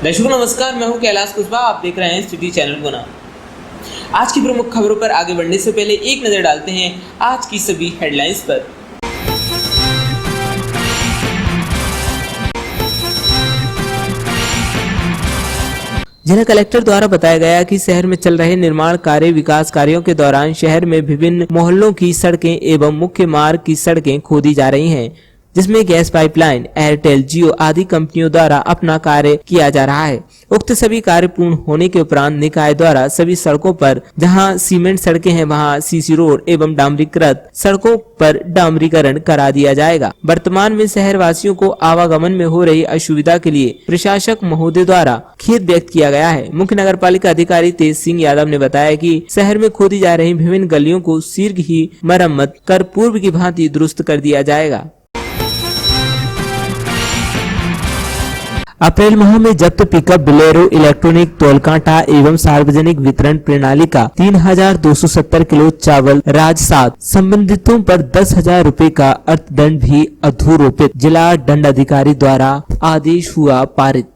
दर्शकों नमस्कार, मैं हूं कैलाश कुशवाहा। आप देख रहे हैं सिटी चैनल गुना। आज की प्रमुख खबरों पर आगे बढ़ने से पहले एक नजर डालते हैं आज की सभी हेडलाइंस पर। जिला कलेक्टर द्वारा बताया गया कि शहर में चल रहे निर्माण कार्य विकास कार्यों के दौरान शहर में विभिन्न मोहल्लों की सड़कें एवं मुख्य मार्ग की सड़कें खोदी जा रही हैं, जिसमें गैस पाइपलाइन, एयरटेल, जियो आदि कंपनियों द्वारा अपना कार्य किया जा रहा है। उक्त सभी कार्य पूर्ण होने के उपरांत निकाय द्वारा सभी सड़कों पर जहां सीमेंट सड़कें हैं वहां सीसी रोड एवं डामरीकृत सड़कों पर डामरीकरण करा दिया जाएगा। वर्तमान में शहर वासियों को आवागमन में हो रही असुविधा के लिए प्रशासक महोदय द्वारा खेद व्यक्त किया गया है। मुख्य नगर पालिका अधिकारी तेज सिंह यादव ने बताया कि शहर में खोदी जा रही विभिन्न गलियों को शीघ्र ही मरम्मत कर पूर्व की भांति दुरुस्त कर दिया जाएगा। अप्रैल माह में जब्त पिकअप बोलेरो इलेक्ट्रॉनिक तोलकांटा एवं सार्वजनिक वितरण प्रणाली का 3270 किलो चावल राजसात संबंधितों पर 10,000 रुपए का अर्थदंड भी अधूरोपित। जिला दंडाधिकारी द्वारा आदेश हुआ पारित।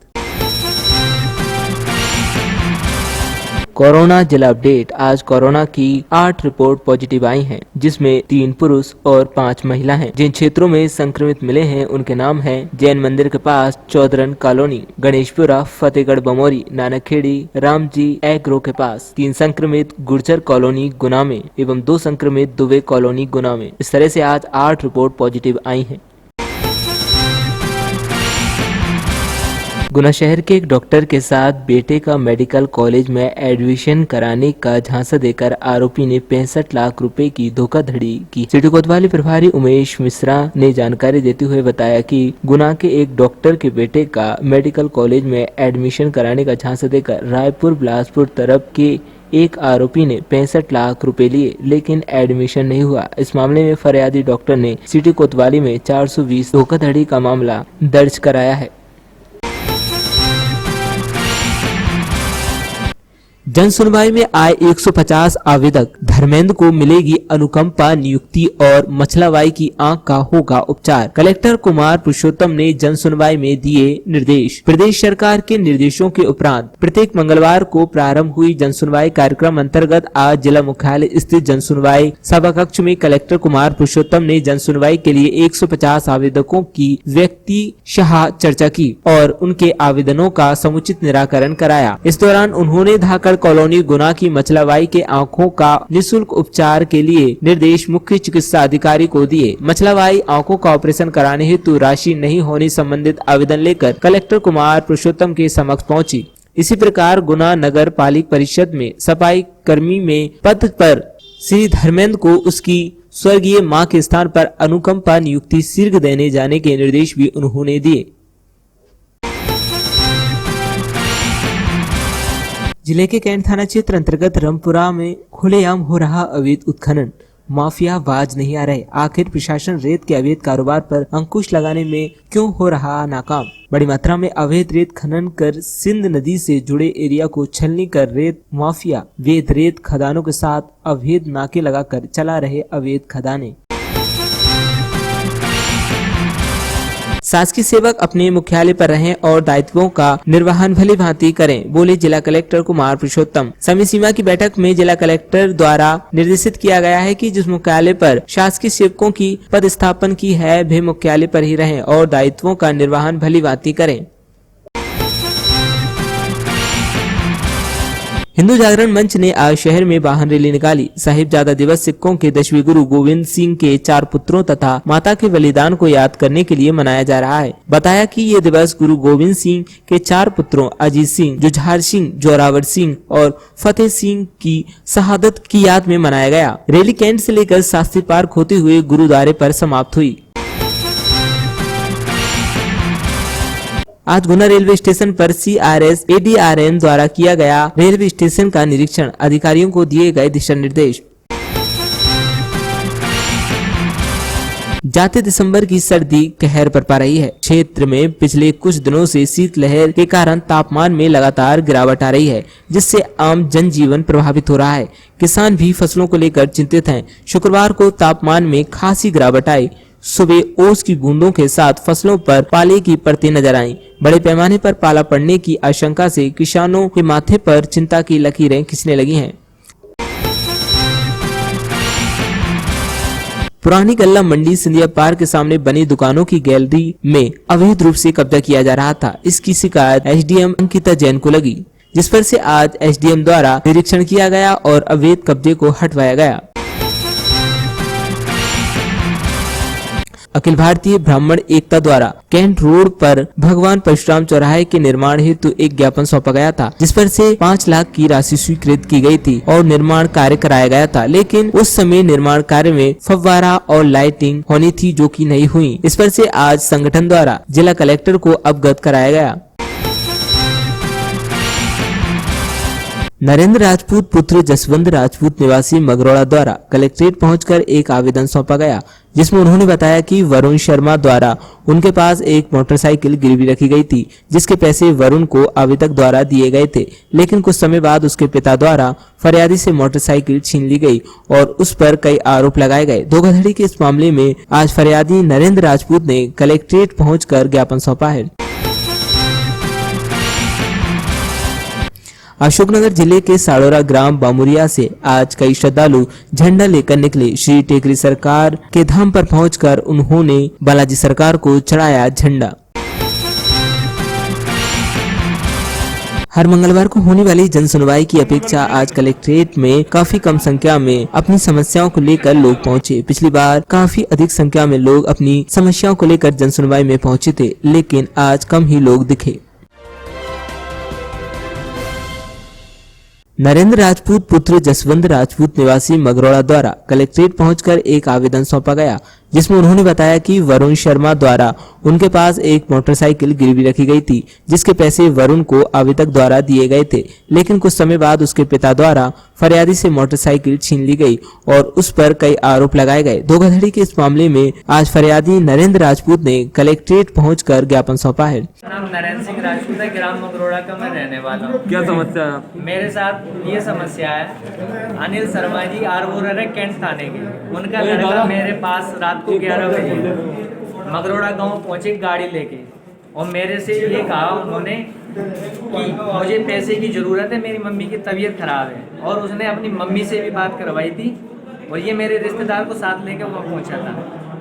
कोरोना जिला अपडेट। आज कोरोना की 8 रिपोर्ट पॉजिटिव आई हैं, जिसमें 3 पुरुष और 5 महिला हैं। जिन क्षेत्रों में संक्रमित मिले हैं उनके नाम हैं जैन मंदिर के पास चौधरन कॉलोनी, गणेशपुरा, फतेहगढ़ बमोरी, नानकखेड़ी, रामजी एग्रो के पास। 3 संक्रमित गुर्जर कॉलोनी गुना में एवं 2 संक्रमित दुबे कॉलोनी गुना में। इस तरह से आज 8 रिपोर्ट पॉजिटिव आई हैं। गुना शहर के एक डॉक्टर के साथ बेटे का मेडिकल कॉलेज में एडमिशन कराने का झांसा देकर आरोपी ने 65 लाख रुपए की धोखाधड़ी की। सिटी कोतवाली प्रभारी उमेश मिश्रा ने जानकारी देते हुए बताया कि गुना के एक डॉक्टर के बेटे का मेडिकल कॉलेज में एडमिशन कराने का झांसा देकर रायपुर बिलासपुर तरफ के एक आरोपी ने 65 लाख रुपए लिए, लेकिन एडमिशन नहीं हुआ। इस मामले में फरियादी डॉक्टर ने सिटी कोतवाली में 420 धोखाधड़ी का मामला दर्ज कराया है। जन सुनवाई में आए 150 आवेदक। धर्मेंद्र को मिलेगी अनुकंपा नियुक्ति और मछलावाई की आंख का होगा उपचार। कलेक्टर कुमार पुरुषोत्तम ने जन सुनवाई में दिए निर्देश। प्रदेश सरकार के निर्देशों के उपरांत प्रत्येक मंगलवार को प्रारंभ हुई जन सुनवाई कार्यक्रम अंतर्गत आज जिला मुख्यालय स्थित जन सुनवाई सभा कक्ष में कलेक्टर कुमार पुरुषोत्तम ने जन सुनवाई के लिए 150 आवेदकों की व्यक्तिशः चर्चा की और उनके आवेदनों का समुचित निराकरण कराया। इस दौरान उन्होंने धाकड़ कॉलोनी गुना की मछलावाई के आंखों का निःशुल्क उपचार के लिए निर्देश मुख्य चिकित्सा अधिकारी को दिए। मछलावाई आंखों का ऑपरेशन कराने हेतु राशि नहीं होने संबंधित आवेदन लेकर कलेक्टर कुमार पुरुषोत्तम के समक्ष पहुंची। इसी प्रकार गुना नगर पालिका परिषद में सफाई कर्मी में पद पर श्री धर्मेंद्र को उसकी स्वर्गीय मां के स्थान पर अनुकंपा नियुक्ति शीघ्र देने जाने के निर्देश भी उन्होंने दिए। जिले के कैंट थाना क्षेत्र अंतर्गत रामपुरा में खुलेआम हो रहा अवैध उत्खनन माफिया बाज नहीं आ रहे। आखिर प्रशासन रेत के अवैध कारोबार पर अंकुश लगाने में क्यों हो रहा नाकाम? बड़ी मात्रा में अवैध रेत खनन कर सिंध नदी से जुड़े एरिया को छलनी कर रेत माफिया वैध रेत खदानों के साथ अवैध नाके लगाकर चला रहे अवैध खदानें। शासकीय सेवक अपने मुख्यालय पर रहें और दायित्वों का निर्वहन भली भांति करें, बोले जिला कलेक्टर कुमार पुरुषोत्तम। समय सीमा की बैठक में जिला कलेक्टर द्वारा निर्देशित किया गया है कि जिस मुख्यालय पर शासकीय सेवकों की पदस्थापन की है वे मुख्यालय पर ही रहें और दायित्वों का निर्वहन भली भांति करें। हिंदू जागरण मंच ने आज शहर में वाहन रैली निकाली। साहिबजादा दिवस सिखों के 10वें गुरु गोविंद सिंह के 4 पुत्रों तथा माता के बलिदान को याद करने के लिए मनाया जा रहा है। बताया कि ये दिवस गुरु गोविंद सिंह के 4 पुत्रों अजीत सिंह, जुझार सिंह, जोरावर सिंह और फतेह सिंह की शहादत की याद में मनाया गया। रैली कैंट से लेकर शास्त्री पार्क होते हुए गुरुद्वारे पर समाप्त हुई। आज गुना रेलवे स्टेशन पर CRS ADRM द्वारा किया गया रेलवे स्टेशन का निरीक्षण। अधिकारियों को दिए गए दिशा निर्देश। जाते दिसंबर की सर्दी कहर बरपा रही है। क्षेत्र में पिछले कुछ दिनों से शीतलहर के कारण तापमान में लगातार गिरावट आ रही है, जिससे आम जनजीवन प्रभावित हो रहा है। किसान भी फसलों को लेकर चिंतित हैं। शुक्रवार को तापमान में खासी गिरावट आई। सुबह ओस की बूंदों के साथ फसलों पर पाले की परतें नजर आईं। बड़े पैमाने पर पाला पड़ने की आशंका से किसानों के माथे पर चिंता की लकीरें खिंचने लगी हैं। पुरानी गल्ला मंडी सिंधिया पार्क के सामने बनी दुकानों की गैलरी में अवैध रूप से कब्जा किया जा रहा था। इसकी शिकायत एसडीएम अंकिता जैन को लगी, जिस पर से आज एसडीएम द्वारा निरीक्षण किया गया और अवैध कब्जे को हटवाया गया। अखिल भारतीय ब्राह्मण एकता द्वारा कैंट रोड पर भगवान परशुराम चौराहे के निर्माण हेतु एक ज्ञापन सौंपा गया था, जिस पर से 5 लाख की राशि स्वीकृत की गई थी और निर्माण कार्य कराया गया था। लेकिन उस समय निर्माण कार्य में फव्वारा और लाइटिंग होनी थी, जो कि नहीं हुई। इस पर से आज संगठन द्वारा जिला कलेक्टर को अवगत कराया गया। नरेंद्र राजपूत पुत्र जसवंत राजपूत निवासी मगरौड़ा द्वारा कलेक्ट्रेट पहुंचकर एक आवेदन सौंपा गया, जिसमें उन्होंने बताया कि वरुण शर्मा द्वारा उनके पास एक मोटरसाइकिल गिरवी रखी गई थी, जिसके पैसे वरुण को आवेदक द्वारा दिए गए थे। लेकिन कुछ समय बाद उसके पिता द्वारा फरियादी से मोटरसाइकिल छीन ली गई और उस पर कई आरोप लगाए गए। धोखाधड़ी के इस मामले में आज फरियादी नरेंद्र राजपूत ने कलेक्ट्रेट पहुंचकर ज्ञापन सौंपा है। अशोकनगर जिले के साड़ोरा ग्राम बामुरिया से आज कई श्रद्धालु झंडा लेकर निकले। श्री टेकरी सरकार के धाम पर पहुंचकर उन्होंने बालाजी सरकार को चढ़ाया झंडा। हर मंगलवार को होने वाली जन सुनवाई की अपेक्षा आज कलेक्ट्रेट में काफी कम संख्या में अपनी समस्याओं को लेकर लोग पहुंचे। पिछली बार काफी अधिक संख्या में लोग अपनी समस्याओं को लेकर जन सुनवाई में पहुंचे थे, लेकिन आज कम ही लोग दिखे। नरेंद्र राजपूत पुत्र जसवंत राजपूत निवासी मगरौड़ा द्वारा कलेक्ट्रेट पहुंचकर एक आवेदन सौंपा गया, जिसमें उन्होंने बताया कि वरुण शर्मा द्वारा उनके पास एक मोटरसाइकिल गिरवी रखी गई थी, जिसके पैसे वरुण को आवेदक द्वारा दिए गए थे। लेकिन कुछ समय बाद उसके पिता द्वारा फरियादी से मोटरसाइकिल छीन ली गई और उस पर कई आरोप लगाए गए। धोखाधड़ी के इस मामले में आज फरियादी नरेंद्र राजपूत ने कलेक्ट्रेट पहुंचकर ज्ञापन सौंपा है। नाम नरेंद्र सिंह राजपूत है, ग्राम मगरौड़ा का मैं रहने वाला हूँ। क्या समस्या है? मेरे साथ ये समस्या है, अनिल शर्मा जी आर्बोरर है कैंट थाने के। उनका लड़का मेरे पास रात को 11 बजे मगरौड़ा गांव पहुंचे गाड़ी लेके और मेरे से ये कहा उन्होंने कि मुझे पैसे की ज़रूरत है, मेरी मम्मी की तबीयत खराब है। और उसने अपनी मम्मी से भी बात करवाई थी और ये मेरे रिश्तेदार को साथ लेके वहाँ पहुँचा था।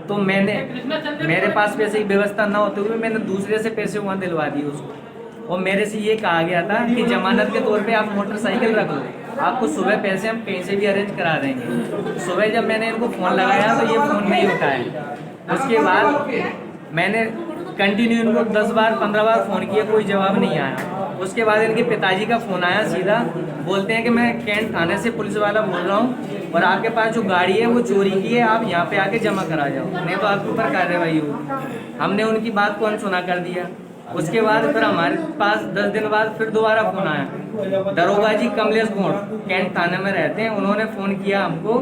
तो मेरे पास पैसे की व्यवस्था ना होते हुए मैंने दूसरे से पैसे वहाँ दिलवा दिए उसको। और मेरे से ये कहा गया था कि जमानत के तौर पे आप मोटरसाइकिल रख लो, आपको सुबह पैसे हम कहीं से भी अरेंज करा देंगे। सुबह जब मैंने इनको फ़ोन लगाया तो ये फ़ोन नहीं उठाया। उसके बाद मैंने कंटिन्यू इनको 10 बार 15 बार फ़ोन किया, कोई जवाब नहीं आया। उसके बाद इनके पिताजी का फ़ोन आया, सीधा बोलते हैं कि मैं कैंट थाने से पुलिस वाला बोल रहा हूँ और आपके पास जो गाड़ी है वो चोरी की है, आप यहाँ पे आके जमा करा जाओ, नहीं तो आपके ऊपर कार्रवाई होगी। हमने उनकी बात को अनसुना कर दिया। उसके बाद फिर हमारे पास 10 दिन बाद फिर दोबारा फ़ोन आया। दरोगा जी कमलेश गोंड कैंट थाने में रहते हैं, उन्होंने फ़ोन किया हमको,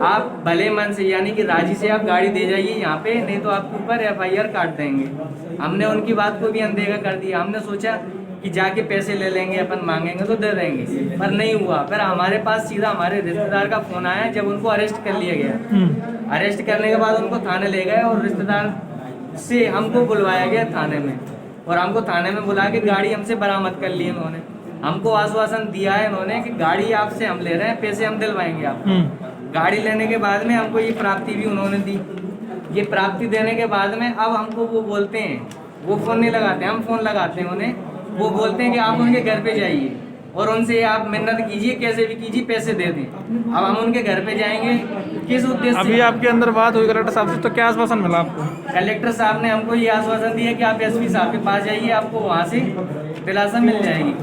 आप भले मन से यानी कि राजी से आप गाड़ी दे जाइए यहाँ पे, नहीं तो आपके ऊपर FIR काट देंगे। हमने उनकी बात को भी अनदेखा कर दिया। हमने सोचा कि जाके पैसे ले लेंगे, अपन मांगेंगे तो दे देंगे, पर नहीं हुआ। फिर हमारे पास सीधा हमारे रिश्तेदार का फ़ोन आया जब उनको अरेस्ट कर लिया गया। अरेस्ट करने के बाद उनको थाने ले गए और रिश्तेदार से हमको बुलवाया गया थाने में, और हमको थाने में बुला के गाड़ी हमसे बरामद कर ली इन्होंने। हमको आश्वासन दिया है इन्होंने कि गाड़ी आपसे हम ले रहे हैं, पैसे हम दिलवाएंगे आपको। गाड़ी लेने के बाद में हमको ये प्राप्ति भी उन्होंने दी। ये प्राप्ति देने के बाद में अब हमको वो बोलते हैं, वो फ़ोन नहीं लगाते, हम फ़ोन लगाते हैं उन्हें। वो बोलते हैं कि आप उनके घर पे जाइए और उनसे आप मिन्नत कीजिए, कैसे भी कीजिए, पैसे दे दें। अब हम उनके घर पे जाएंगे किस उद्देश्य? अभी आपके अंदर बात हुई कलेक्टर साहब से, तो क्या आश्वासन मिला आपको? कलेक्टर साहब ने हमको ये आश्वासन दिया कि आप SP साहब के पास जाइए, आपको वहाँ से दिलासा मिल जाएगी।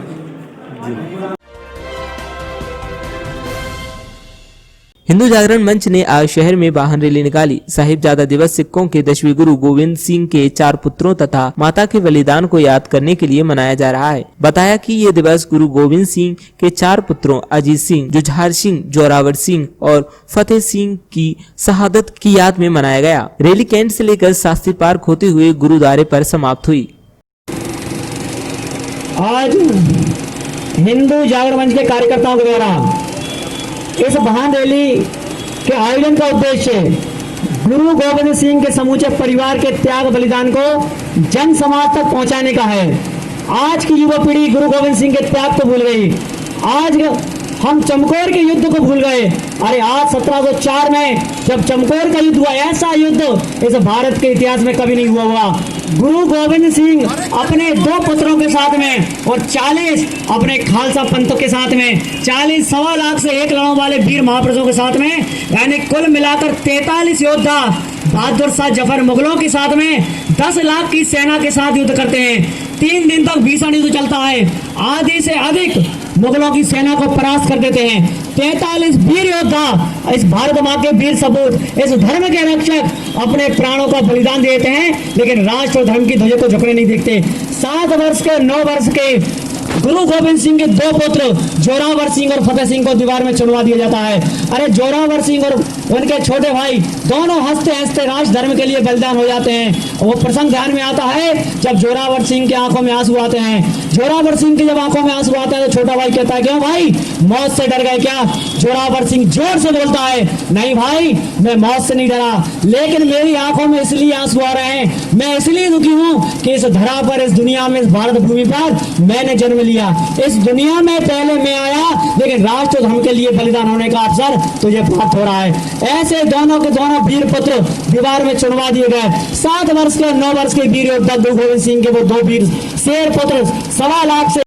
हिंदू जागरण मंच ने आज शहर में वाहन रैली निकाली। साहिबजादा दिवस सिखों के 10वें गुरु गोविंद सिंह के 4 पुत्रों तथा माता के बलिदान को याद करने के लिए मनाया जा रहा है। बताया कि ये दिवस गुरु गोविंद सिंह के 4 पुत्रों अजीत सिंह, जुझार सिंह, जोरावर सिंह और फतेह सिंह की शहादत की याद में मनाया गया। रैली कैंट से लेकर शास्त्री पार्क होते हुए गुरुद्वारे पर समाप्त हुई। आज हिंदू जागरण मंच के कार्यकर्ताओं के द्वारा इस वाहन रैली के आयोजन का उद्देश्य गुरु गोविंद सिंह के समूचे परिवार के त्याग बलिदान को जन समाज तक पहुंचाने का है। आज की युवा पीढ़ी गुरु गोविंद सिंह के त्याग को भूल गई। आज हम चमकौर के युद्ध को भूल गए। अरे आज 1704 में जब चमकौर का युद्ध हुआ, ऐसा युद्ध इस भारत के इतिहास में कभी नहीं हुआ। गुरु गोविंद सिंह अपने 2 पुत्रों के साथ में और 40 अपने खालसा पंथों के साथ में, 40 सवा लाख से 1 लड़ों वाले वीर महापुरुषों के साथ में, यानी कुल मिलाकर 43 योद्धा बहादुर शाह जफर मुगलों के साथ में 10 लाख की सेना के साथ युद्ध करते हैं। 3 दिन तक भीषण युद्ध चलता है। आधी से अधिक मुगलों की सेना को परास्त कर देते हैं। 43 वीर योद्धा, इस भारत माँ के वीर सपूत, इस धर्म के रक्षक अपने प्राणों का बलिदान देते हैं, लेकिन राष्ट्र और धर्म की ध्वजा को झुकने नहीं देखते। 7 वर्ष के 9 वर्ष के गुरु गोविंद सिंह के 2 पुत्र जोरावर सिंह और फतेह सिंह को दीवार में चुनवा दिया जाता है। अरे जोरावर सिंह और उनके छोटे भाई दोनों हंसते हंसते राष्ट्र धर्म के लिए बलिदान हो जाते हैं। वो प्रसंग ध्यान में आता है जब जोरावर सिंह की आंखों में आंसू आते हैं। जोरावर सिंह की जब आंखों में आंसू आते हैं तो छोटा भाई कहता है, क्यों भाई मौत से डर गए क्या? जोरावर सिंह जोर से बोलता है, नहीं भाई मैं मौत से नहीं डरा, लेकिन मेरी आंखों में इसलिए आंसू आ रहे हैं, मैं इसलिए दुखी हूँ कि इस धरा पर, इस दुनिया में, इस भारत भूमि पर मैंने जन्म लिया। इस दुनिया में पहले मैं आया, लेकिन राष्ट्र धर्म के लिए बलिदान होने का अवसर तुझे प्राप्त हो रहा है। ऐसे दोनों के दोनों वीर पुत्र दीवार में चुनवा दिए गए। 7 वर्ष के 9 वर्ष के वीर योद्धा गुरु गोविंद सिंह के वो 2 वीर शेर पुत्र 1.25 लाख से।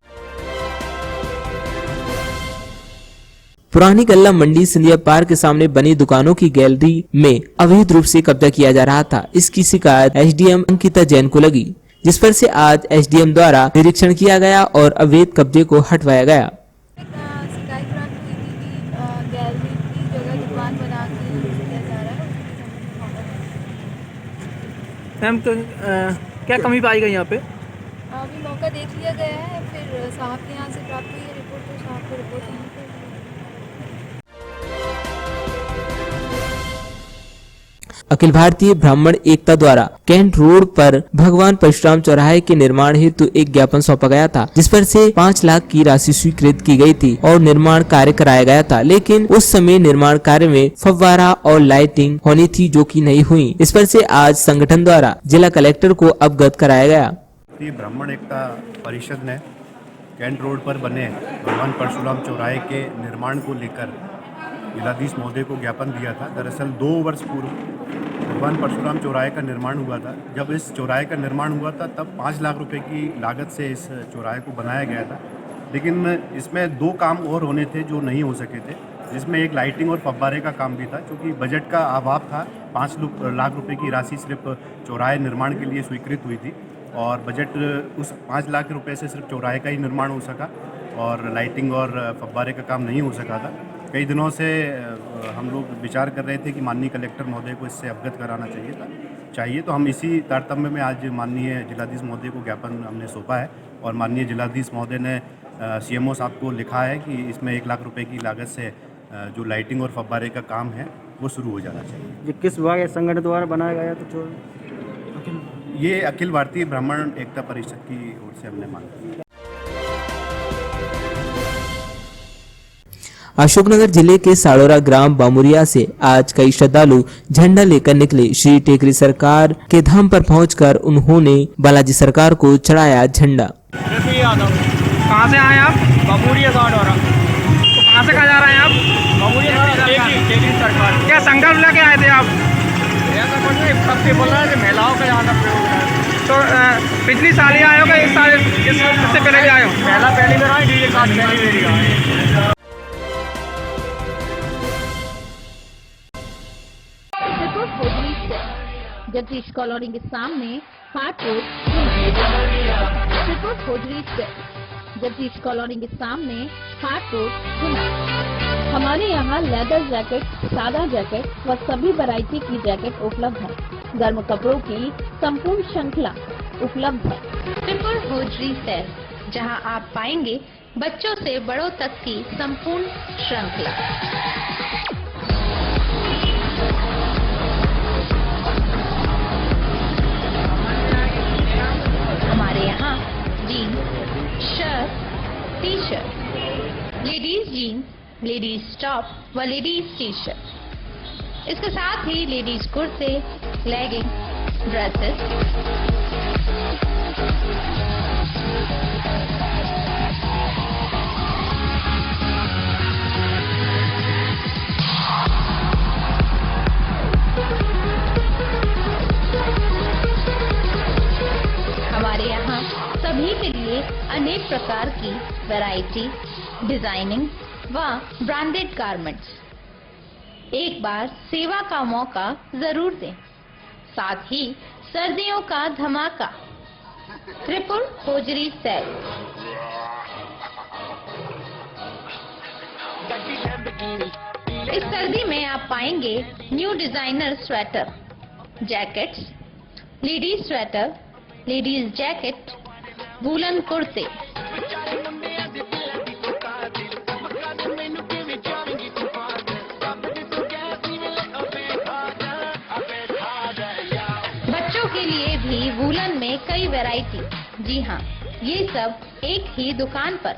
पुरानी गल्ला मंडी सिंधिया पार्क के सामने बनी दुकानों की गैलरी में अवैध रूप से कब्जा किया जा रहा था। इसकी शिकायत एसडीएम अंकिता जैन को लगी, जिस पर से आज एसडीएम द्वारा निरीक्षण किया गया और अवैध कब्जे को हटवाया गया। शिकायत प्राप्त हुई थी कि गैलरी की जगह दुकान बना के किया जा रहा है। मैम तो क्या कमी पाई गई यहाँ पे? अभी मौका देख लिया गया है, फिर साहब के यहाँ से प्राप्त हुई है रिपोर्ट, तो साहब को रिपोर्ट यहाँ पे। अखिल भारतीय ब्राह्मण एकता द्वारा कैंट रोड पर भगवान परशुराम चौराहे के निर्माण हेतु एक ज्ञापन सौंपा गया था, जिस पर से 5 लाख की राशि स्वीकृत की गई थी और निर्माण कार्य कराया गया था, लेकिन उस समय निर्माण कार्य में फव्वारा और लाइटिंग होनी थी जो कि नहीं हुई। इस पर से आज संगठन द्वारा जिला कलेक्टर को अवगत कराया गया। ब्राह्मण एकता परिषद ने कैंट रोड पर बने भगवान परशुराम चौराहे के निर्माण को लेकर जिलाधीश महोदय को ज्ञापन दिया था। दरअसल 2 वर्ष पूर्व भगवान परशुराम चौराहे का निर्माण हुआ था। जब इस चौराहे का निर्माण हुआ था तब 5 लाख रुपए की लागत से इस चौराहे को बनाया गया था, लेकिन इसमें 2 काम और होने थे जो नहीं हो सके थे, जिसमें एक लाइटिंग और फव्वारे का काम भी था। क्योंकि बजट का अभाव था, 5 लाख रुपए की राशि सिर्फ चौराहे निर्माण के लिए स्वीकृत हुई थी और बजट उस 5 लाख रुपए से सिर्फ चौराहे का ही निर्माण हो सका और लाइटिंग और फव्वारे का काम नहीं हो सका था। कई दिनों से हम लोग विचार कर रहे थे कि माननीय कलेक्टर महोदय को इससे अवगत कराना चाहिए तो हम इसी तारतम्य में आज माननीय जिलाधीश महोदय को ज्ञापन हमने सौंपा है और माननीय जिलाधीश महोदय ने सीएमओ साहब को लिखा है कि इसमें 1 लाख रुपए की लागत से जो लाइटिंग और फव्वारे का काम है वो शुरू हो जाना चाहिए। ये किस विभाग या संगठन द्वारा बनाया गया तो ये अखिल भारतीय ब्राह्मण एकता परिषद की ओर से हमने मांगा। अशोकनगर जिले के साड़ोरा ग्राम बामुरिया से आज कई श्रद्धालु झंडा लेकर निकले। श्री टेकरी सरकार के धाम पर पहुंचकर उन्होंने बालाजी सरकार को चढ़ाया झंडा। कहाँ से आए आप? बामुरिया साड़ोरा। तो कहाँ से कहाँ जा रहे हैं आप? बामुरिया टेकरी सरकार। क्या संकल्प लेके आए थे आप? ऐसा कुछ नहीं, सबसे बोल रहा है कि महिलाओं का ज़्यादा प्रयोग है। तो पिछली साल ही आए हो क्या? इस साल इससे पहले भी आए हो? पहली बार आए, डीजे कार्ड पहली बार आए। जगदीश कॉलोनी के सामने फाट रोड, जगदीश कॉलोनी के सामने फाट रोड। हमारे यहाँ लेदर जैकेट, सादा जैकेट व सभी वैरायटी की जैकेट उपलब्ध है। गर्म कपड़ों की संपूर्ण श्रृंखला उपलब्ध है। ट्रिपल होजरी सेल, जहां आप पाएंगे बच्चों से बड़ों तक की संपूर्ण श्रृंखला। हमारे यहाँ jeans, shirt, T shirt, ladies jeans, ladies top व लेडीज टी शर्ट, इसके साथ ही लेडीज कुर्ते, लेगिंग, ड्रेसेस, हमारे यहाँ सभी के लिए अनेक प्रकार की वैरायटी, डिजाइनिंग व ब्रांडेड गारमेंट्स। एक बार सेवा का मौका जरूर दें। साथ ही सर्दियों का धमाका, त्रिपुर होजरी सेल। इस सर्दी में आप पाएंगे new designer sweater, jackets, ladies sweater, ladies jacket, woollen कुर्ते, बच्चों के लिए भी वूलन में कई वैरायटी। जी हाँ, ये सब एक ही दुकान पर।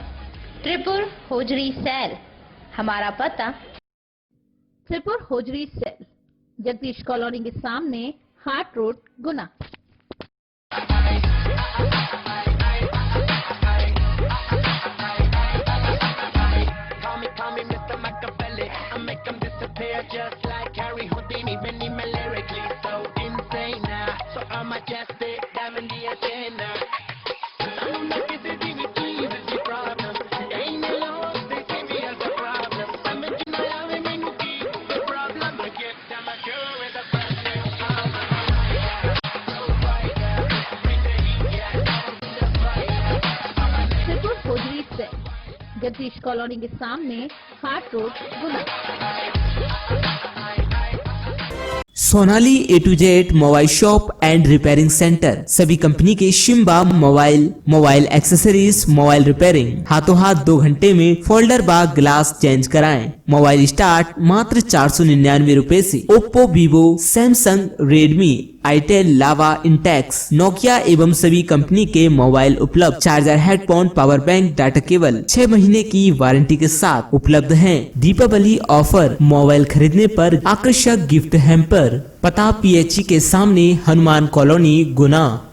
Tripur hosiery sale. हमारा पता Tripur hosiery sale, Jagdish colony के सामने, हाट रोड, गुना। जगदीश कॉलोनी के सामने, Haat road, Guna. Sonali A to Z mobile shop and repairing centre. सभी कंपनी के शिम्बा मोबाइल एक्सेसरीज, मोबाइल रिपेयरिंग, हाथों हाथ 2 घंटे में फोल्डर बाग ग्लास चेंज कराएं। मोबाइल स्टार्ट मात्र 499 रुपए से। Oppo, Vivo, Samsung, Redmi, itel, Lava, Intex, Nokia एवं सभी कंपनी के मोबाइल उपलब्ध। Charger, headphone, power bank, data cable 6 महीने की वारंटी के साथ उपलब्ध हैं। दीपावली ऑफर, मोबाइल खरीदने पर आकर्षक गिफ्ट हैम्पर। पता PHE के सामने, हनुमान कॉलोनी, गुना।